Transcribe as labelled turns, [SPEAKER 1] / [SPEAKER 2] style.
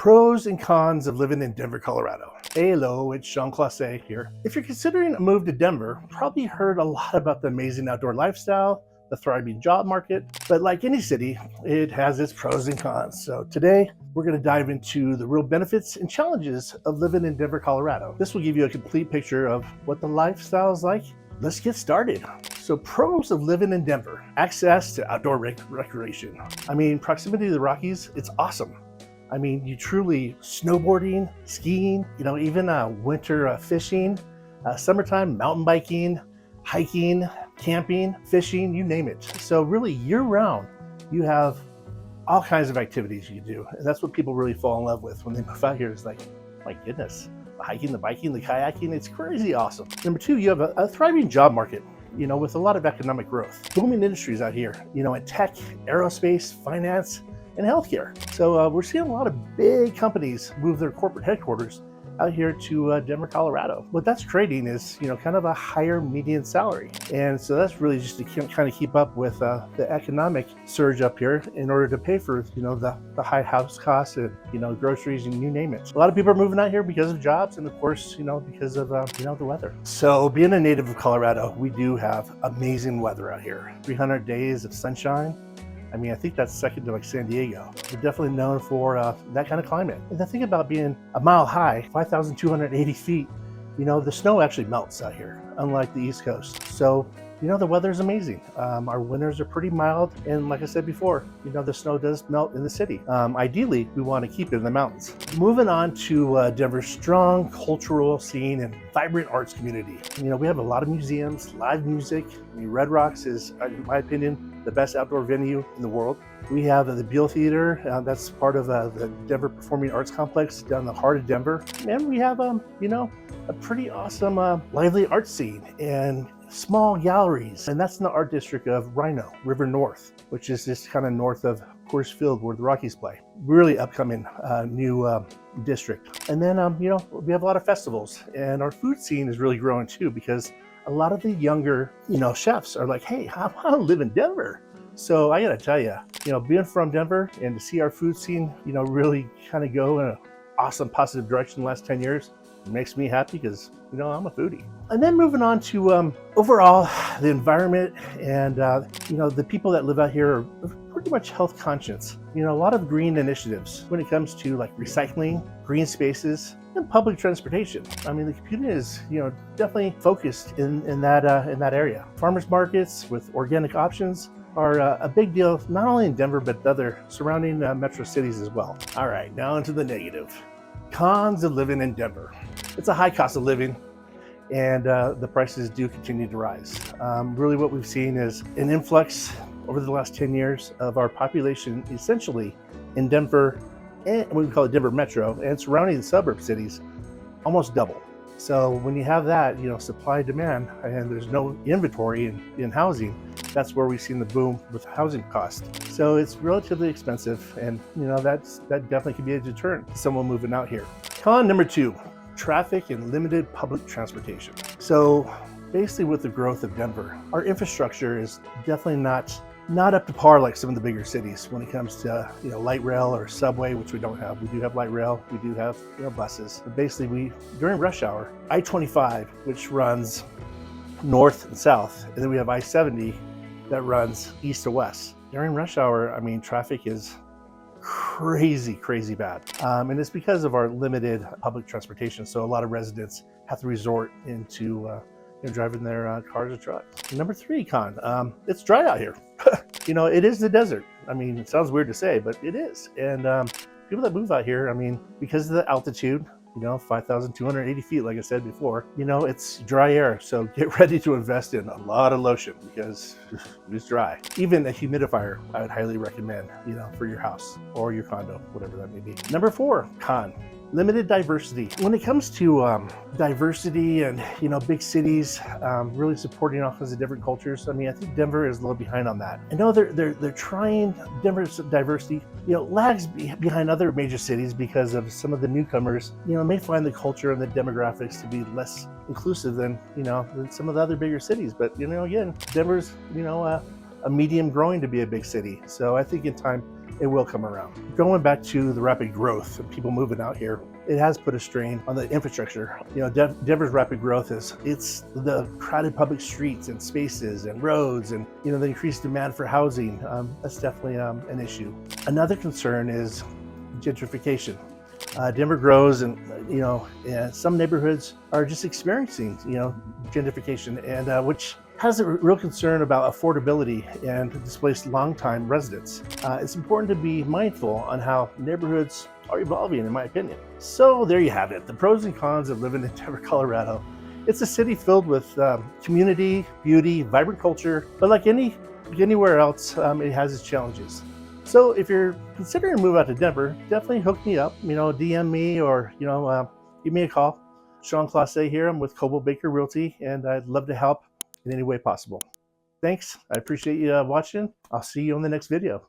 [SPEAKER 1] Pros and cons of living in Denver, Colorado. Hello, it's Sean Closset here. If you're considering a move to Denver, probably heard a lot about the amazing outdoor lifestyle, the thriving job market, but like any city, it has its pros and cons. So today, we're going to dive into the real benefits and challenges of living in Denver, Colorado. This will give you a complete picture of what the lifestyle is like. Let's get started. So pros of living in Denver: access to outdoor recreation. I mean, proximity to the Rockies, it's awesome. I mean, you truly snowboarding, skiing, even winter fishing, summertime mountain biking, hiking, camping, fishing, you name it. So really year round, you have all kinds of activities you can do. And that's what people really fall in love with when they move out here. It's like, my goodness, the hiking, the biking, the kayaking, it's crazy awesome. Number two, you have a thriving job market, with a lot of economic growth. Booming industries out here, in tech, aerospace, finance, and healthcare. So we're seeing a lot of big companies move their corporate headquarters out here to Denver, Colorado. What that's creating is, kind of a higher median salary. And so that's really just to kind of keep up with the economic surge up here in order to pay for, the high house costs and, groceries and you name it. A lot of people are moving out here because of jobs and of course, because of, the weather. So being a native of Colorado, we do have amazing weather out here. 300 days of sunshine. I mean, I think that's second to like San Diego. We're definitely known for that kind of climate. And the thing about being a mile high, 5,280 feet, the snow actually melts out here, unlike the East Coast. So, the weather's amazing. Our winters are pretty mild. And like I said before, the snow does melt in the city. Ideally, we want to keep it in the mountains. Moving on to Denver's strong cultural scene and vibrant arts community. We have a lot of museums, live music. I mean, Red Rocks is, in my opinion, the best outdoor venue in the world. We have the Beale Theater, that's part of the Denver Performing Arts Complex down in the heart of Denver. And we have, a pretty awesome lively art scene and small galleries. And that's in the art district of Rhino, River North, which is just kind of north of Coors Field where the Rockies play. Really upcoming new district. And then, we have a lot of festivals and our food scene is really growing too because a lot of the younger, chefs are like, hey, I want to live in Denver. So I gotta tell you, being from Denver and to see our food scene, really kind of go in an awesome positive direction in the last 10 years, it makes me happy because, I'm a foodie. And then moving on to overall the environment and, the people that live out here are pretty much health conscious. A lot of green initiatives when it comes to like recycling, green spaces, and public transportation. I mean, the community is, definitely focused in that area. Farmers markets with organic options are a big deal, not only in Denver, but other surrounding metro cities as well. All right, now into the negative. Cons of living in Denver. It's a high cost of living and the prices do continue to rise. Really what we've seen is an influx over the last 10 years of our population essentially in Denver, and we call it Denver Metro, and surrounding suburb cities, almost double. So when you have that, supply demand, and there's no inventory in housing, that's where we've seen the boom with housing costs. So it's relatively expensive, and that definitely could be a deterrent to someone moving out here. Con number two, traffic and limited public transportation. So basically with the growth of Denver, our infrastructure is definitely not up to par like some of the bigger cities when it comes to light rail or subway, which we don't have. We do have light rail, we do have buses. But basically during rush hour, I-25, which runs north and south, and then we have I-70 that runs east to west. During rush hour, I mean, traffic is crazy bad. And it's because of our limited public transportation. So a lot of residents have to resort into driving their cars or trucks. And number three con, it's dry out here. It is the desert. I mean, it sounds weird to say, but it is. And people that move out here, I mean, because of the altitude, 5,280 feet, like I said before, it's dry air. So get ready to invest in a lot of lotion because it's dry. Even a humidifier, I would highly recommend, for your house or your condo, whatever that may be. Number four, con. Limited diversity. When it comes to diversity and big cities really supporting all kinds of different cultures, I mean, I think Denver is a little behind on that. I know they're trying. Denver's diversity lags behind other major cities because of some of the newcomers may find the culture and the demographics to be less inclusive than than some of the other bigger cities. But again, Denver's a medium growing to be a big city. So I think in time it will come around. Going back to the rapid growth of people moving out here, it has put a strain on the infrastructure. Denver's rapid growth it's the crowded public streets and spaces and roads, and the increased demand for housing. That's definitely an issue. Another concern is gentrification. Denver grows, and some neighborhoods are just experiencing gentrification, and which has a real concern about affordability and displaced longtime residents. It's important to be mindful on how neighborhoods are evolving, in my opinion. So there you have it, the pros and cons of living in Denver, Colorado. It's a city filled with community, beauty, vibrant culture, but like anywhere else, it has its challenges. So if you're considering a move out to Denver, definitely hook me up, DM me, or give me a call. Sean Closset here. I'm with Coble Baker Realty, and I'd love to help in any way possible. Thanks. I appreciate you watching. I'll see you on the next video.